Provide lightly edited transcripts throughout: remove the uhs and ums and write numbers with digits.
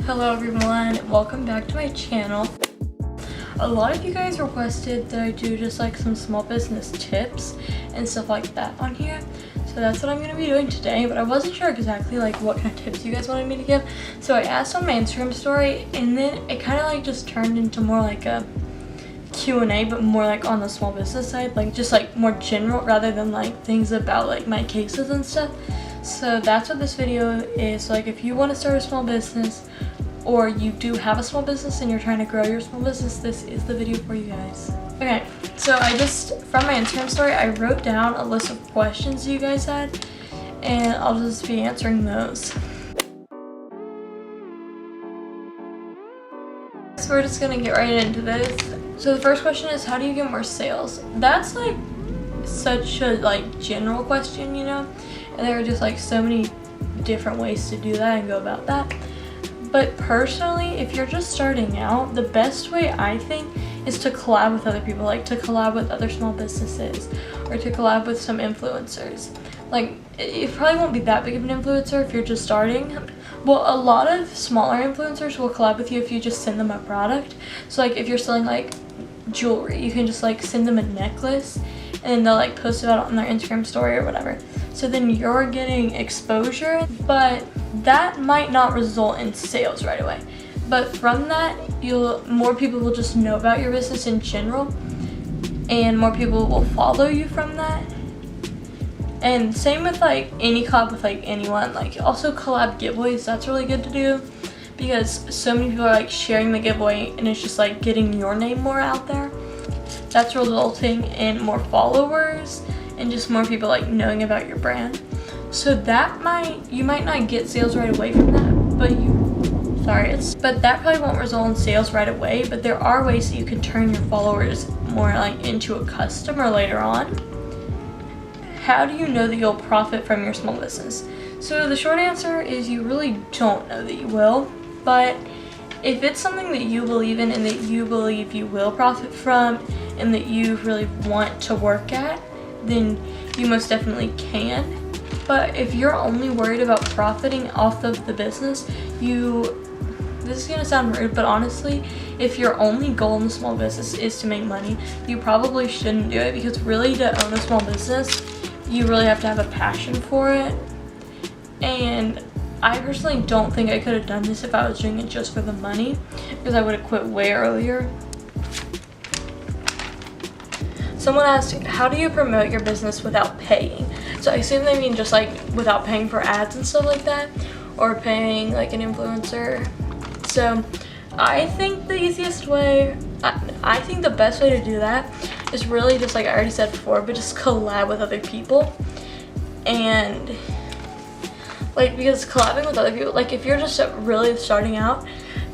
Hello everyone, welcome back to my channel. A lot of you guys requested that I do just like some small business tips and stuff like that on here. So that's what I'm going to be doing today, but I wasn't sure exactly like what kind of tips you guys wanted me to give. So I asked on my Instagram story, and then it kind of like just turned into more like a Q&A, but more like on the small business side, like just like more general rather than like things about like my cases and stuff. So that's what this video is. So like if you want to start a small business, or you do have a small business and you're trying to grow your small business, this is the video for you guys. Okay, so from my Instagram story, I wrote down a list of questions you guys had, and I'll just be answering those. So we're just gonna get right into this. So the first question is, how do you get more sales? That's like such a like general question, you know, and there are just like so many different ways to do that and go about that. But personally, if you're just starting out, the best way I think is to collab with other people, like to collab with other small businesses or to collab with some influencers. Like, it probably won't be that big of an influencer if you're just starting. Well, a lot of smaller influencers will collab with you if you just send them a product. So like if you're selling like jewelry, you can just like send them a necklace and they'll like post about it on their Instagram story or whatever. So then you're getting exposure, but that might not result in sales right away. But from that, more people will just know about your business in general, and more people will follow you from that. And same with like any collab with like anyone. Like also collab giveaways, that's really good to do because so many people are like sharing the giveaway and it's just like getting your name more out there. That's resulting in more followers and just more people like knowing about your brand. So you might not get sales right away from that, but that probably won't result in sales right away. But there are ways that you can turn your followers more like into a customer later on. How do you know that you'll profit from your small business? So the short answer is you really don't know that you will, but if it's something that you believe in and that you believe you will profit from and that you really want to work at, then you most definitely can. But if you're only worried about profiting off of the business, this is gonna sound rude, but honestly, if your only goal in the small business is to make money, you probably shouldn't do it, because really to own a small business, you really have to have a passion for it. And I personally don't think I could have done this if I was doing it just for the money, because I would have quit way earlier. Someone asked, how do you promote your business without paying? So I assume they mean just like without paying for ads and stuff like that, or paying like an influencer. So I think the easiest way, I think the best way to do that is really just like I already said before, but just collab with other people. And like, because collabing with other people, like if you're just really starting out,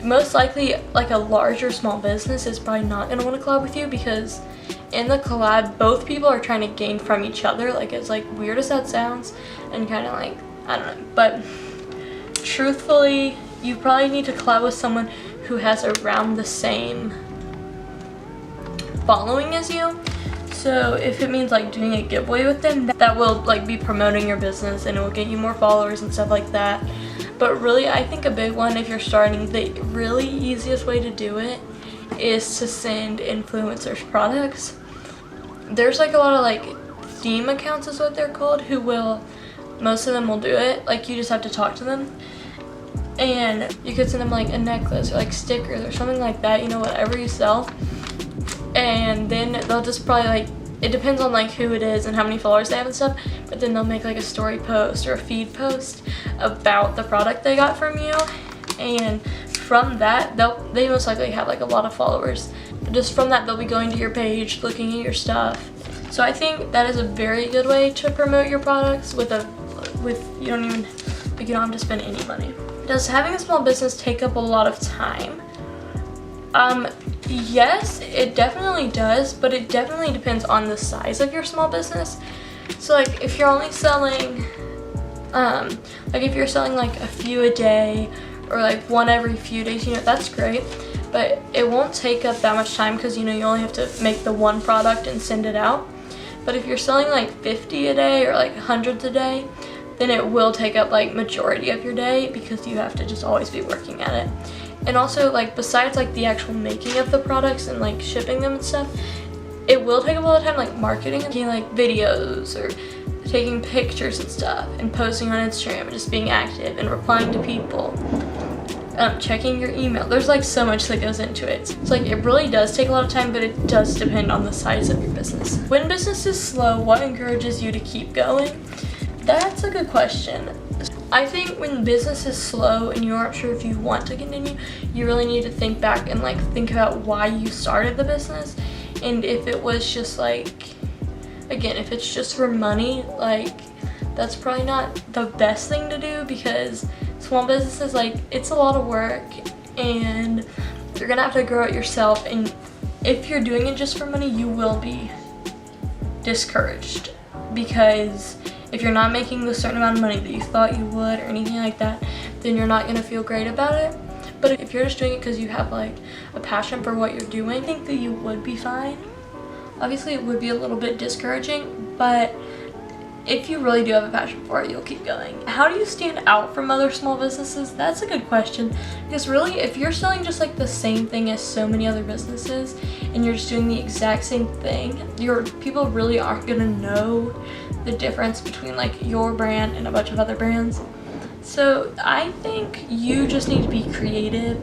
most likely like a larger small business is probably not going to want to collab with you, because in the collab, both people are trying to gain from each other. Like, as like weird as that sounds and kind of like, I don't know, but truthfully, you probably need to collab with someone who has around the same following as you. So if it means like doing a giveaway with them, that will like be promoting your business and it will get you more followers and stuff like that. But really, I think a big one, if you're starting, the really easiest way to do it is to send influencers products. There's like a lot of like theme accounts is what they're called, most of them will do it. Like, you just have to talk to them and you could send them like a necklace or like stickers or something like that, you know, whatever you sell. And then they'll just probably like, it depends on like who it is and how many followers they have and stuff, but then they'll make like a story post or a feed post about the product they got from you, and from that they most likely have like a lot of followers. Just from that, they'll be going to your page, looking at your stuff. So I think that is a very good way to promote your products you don't have to spend any money. Does having a small business take up a lot of time? Yes, it definitely does, but it definitely depends on the size of your small business. So like if you're only selling if you're selling like a few a day or like one every few days, you know, that's great, but it won't take up that much time because, you know, you only have to make the one product and send it out. But if you're selling like 50 a day or like hundreds a day, then it will take up like majority of your day because you have to just always be working at it. And also, like, besides like the actual making of the products and like shipping them and stuff, it will take up a lot of time like marketing, making like videos or taking pictures and stuff and posting on Instagram and just being active and replying to people, checking your email. There's like so much that goes into it. It's like it really does take a lot of time, but it does depend on the size of your business. When business is slow, what encourages you to keep going? That's a good question. I think when business is slow and you aren't sure if you want to continue, you really need to think back and like think about why you started the business. And if it was just like, again, if it's just for money, like that's probably not the best thing to do, because small businesses, like, it's a lot of work and you're gonna have to grow it yourself. And if you're doing it just for money, you will be discouraged, because if you're not making the certain amount of money that you thought you would or anything like that, then you're not gonna feel great about it. But if you're just doing it because you have like a passion for what you're doing, I think that you would be fine. Obviously it would be a little bit discouraging, but if you really do have a passion for it, you'll keep going. How do you stand out from other small businesses? That's a good question, because really if you're selling just like the same thing as so many other businesses and you're just doing the exact same thing, your people really aren't gonna know the difference between like your brand and a bunch of other brands. So I think you just need to be creative.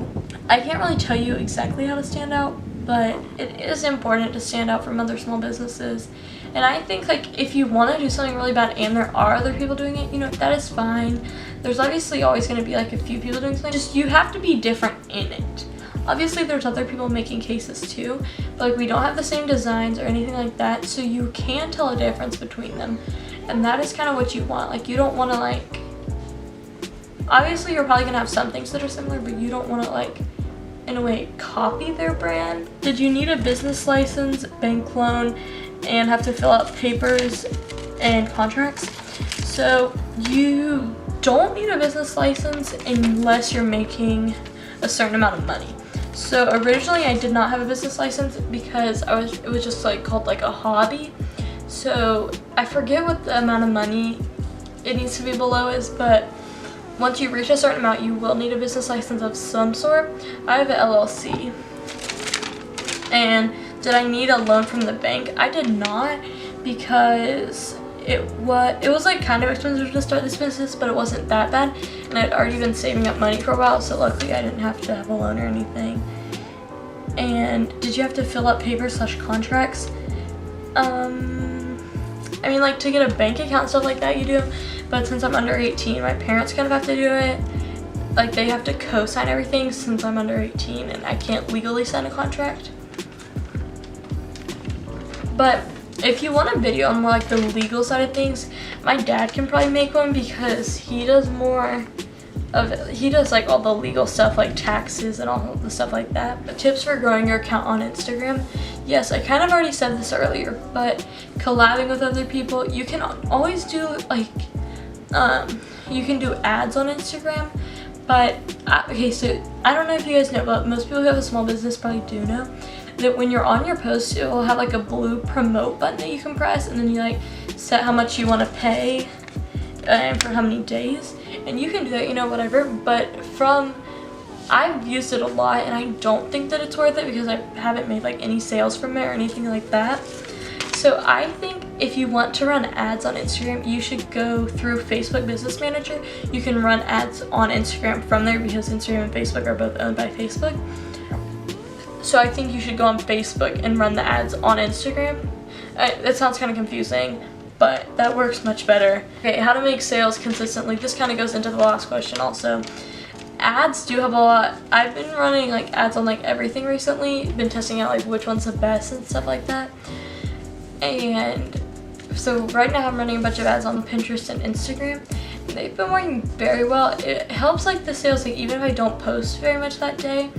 I can't really tell you exactly how to stand out, but it is important to stand out from other small businesses. And I think like if you want to do something really bad and there are other people doing it, you know, that is fine. There's obviously always going to be like a few people doing something. Just you have to be different in it. Obviously there's other people making cases too, but like we don't have the same designs or anything like that, so you can tell a difference between them. And that is kind of what you want. Like you don't want to like, obviously you're probably gonna have some things that are similar, but you don't want to like, in a way, copy their brand. Did you need a business license, bank loan, and have to fill out papers and contracts? So you don't need a business license unless you're making a certain amount of money. So originally I did not have a business license because it was just like called like a hobby. So I forget what the amount of money it needs to be below is, but once you reach a certain amount, you will need a business license of some sort. I have an LLC. And did I need a loan from the bank? I did not, because it was like kind of expensive to start this business, but it wasn't that bad. And I'd already been saving up money for a while, so luckily I didn't have to have a loan or anything. And did you have to fill out papers/contracts? I mean, like to get a bank account and stuff like that you do, but since I'm under 18, my parents kind of have to do it. Like they have to co-sign everything since I'm under 18 and I can't legally sign a contract. But if you want a video on more like the legal side of things, my dad can probably make one, because he does more of it. He does like all the legal stuff like taxes and all the stuff like that. But tips for growing your account on Instagram. Yes, I kind of already said this earlier, but collabing with other people, you can always do like, you can do ads on Instagram. But okay, so I don't know if you guys know, but most people who have a small business probably do know that when you're on your post, it will have like a blue promote button that you can press, and then you like set how much you want to pay and for how many days, and you can do that, you know, whatever. But I've used it a lot and I don't think that it's worth it, because I haven't made like any sales from it or anything like that. So I think if you want to run ads on Instagram, you should go through Facebook Business Manager. You can run ads on Instagram from there, because Instagram and Facebook are both owned by Facebook. So I think you should go on Facebook and run the ads on Instagram. That sounds kind of confusing, but that works much better. Okay, how to make sales consistently. This kind of goes into the last question also. Ads do have a lot. I've been running like ads on like everything recently. Been testing out like which one's the best and stuff like that. And so right now I'm running a bunch of ads on Pinterest and Instagram. They've been working very well. It helps like the sales, like even if I don't post very much that day,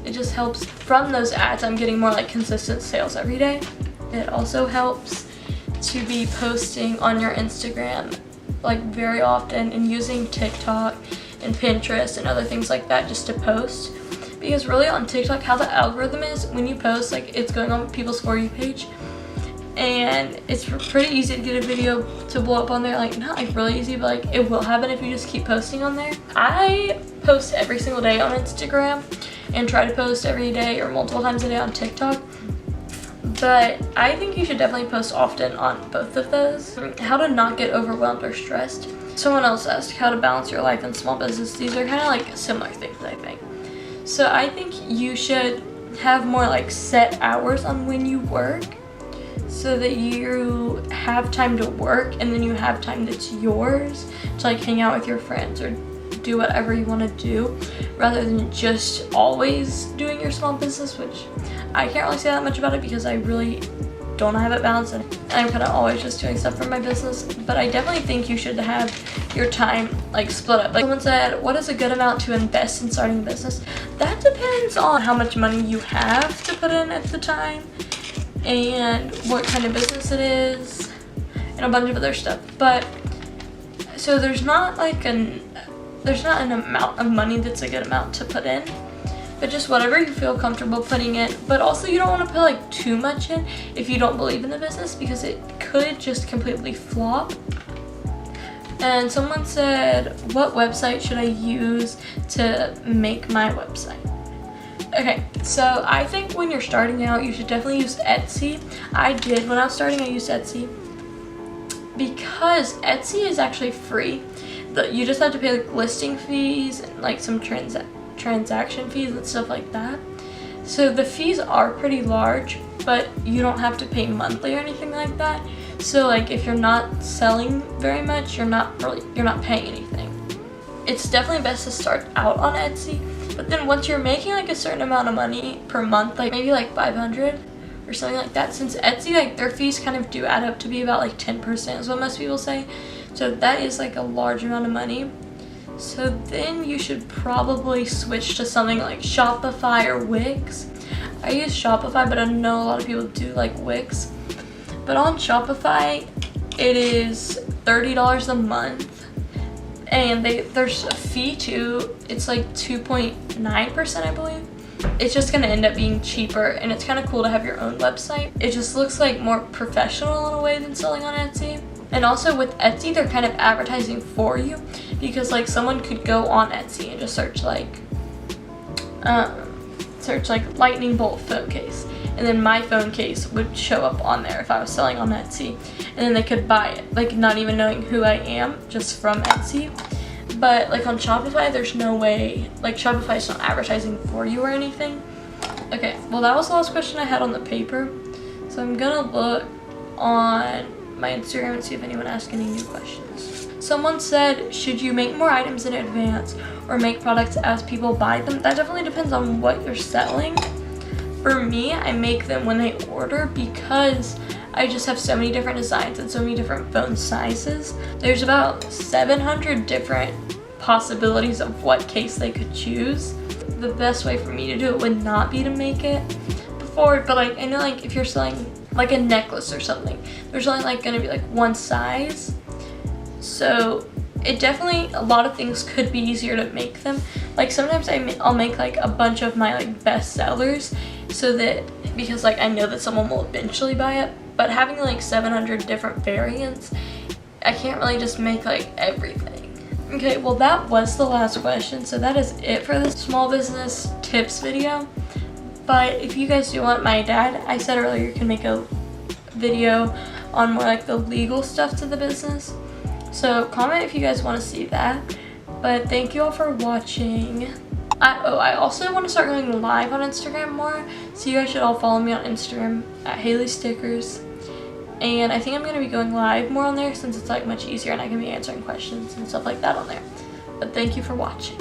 it just helps. From those ads, I'm getting more like consistent sales every day. It also helps to be posting on your Instagram like very often, and using TikTok and Pinterest and other things like that just to post. Because really on TikTok, how the algorithm is, when you post, like it's going on people's For You page, and it's pretty easy to get a video to blow up on there. Like, not like really easy, but like it will happen if you just keep posting on there. I post every single day on Instagram and try to post every day or multiple times a day on TikTok, but I think you should definitely post often on both of those. How to not get overwhelmed or stressed. Someone else asked how to balance your life and small business. These are kind of like similar things, I think. So I think you should have more like set hours on when you work, so that you have time to work and then you have time that's yours to like hang out with your friends or do whatever you want to do, rather than just always doing your small business, which I can't really say that much about it because I really don't have it balanced and I'm kind of always just doing stuff for my business. But I definitely think you should have your time like split up. Like someone said, what is a good amount to invest in starting a business? That depends on how much money you have to put in at the time and what kind of business it is and a bunch of other stuff. But so there's not an amount of money that's a good amount to put in, but just whatever you feel comfortable putting in. But also you don't want to put like too much in if you don't believe in the business, because it could just completely flop. And someone said, what website should I use to make my website? Okay, so I think when you're starting out, you should definitely use Etsy. I did when I was starting. I used Etsy because Etsy is actually free. You just have to pay like listing fees and like some transaction fees and stuff like that. So the fees are pretty large, but you don't have to pay monthly or anything like that. So like if you're not selling very much, you're not paying anything. It's definitely best to start out on Etsy. But then once you're making like a certain amount of money per month, like maybe like 500 or something like that, since Etsy, like their fees kind of do add up to be about like 10% is what most people say. So that is like a large amount of money. So then you should probably switch to something like Shopify or Wix. I use Shopify, but I know a lot of people do like Wix. But on Shopify, it is $30 a month. And there's a fee too. It's like 2.9%, I believe. It's just gonna end up being cheaper, and it's kind of cool to have your own website. It just looks like more professional in a way than selling on Etsy. And also with Etsy, they're kind of advertising for you, because like someone could go on Etsy and just search like lightning bolt phone case, and then my phone case would show up on there if I was selling on Etsy, and then they could buy it, like not even knowing who I am, just from Etsy. But like on Shopify, there's no way, like Shopify's not advertising for you or anything. Okay, well that was the last question I had on the paper, so I'm gonna look on my Instagram and see if anyone asked any new questions. Someone said, should you make more items in advance or make products as people buy them? That definitely depends on what you're selling. For me, I make them when they order, because I just have so many different designs and so many different phone sizes. There's about 700 different possibilities of what case they could choose. The best way for me to do it would not be to make it before, but like I know like if you're selling like a necklace or something, there's only like gonna be like one size. So it definitely, a lot of things could be easier to make them. Like sometimes I'll make like a bunch of my like best sellers, so that, because like I know that someone will eventually buy it. But having like 700 different variants, I can't really just make like everything. Okay, well that was the last question, so that is it for this small business tips video. But if you guys do want, my dad, I said earlier, can make a video on more like the legal stuff to the business. So comment if you guys want to see that. But thank you all for watching. I also want to start going live on Instagram more, so you guys should all follow me on Instagram at Haley Stickers. And I think I'm going to be going live more on there, since it's like much easier and I can be answering questions and stuff like that on there. But thank you for watching.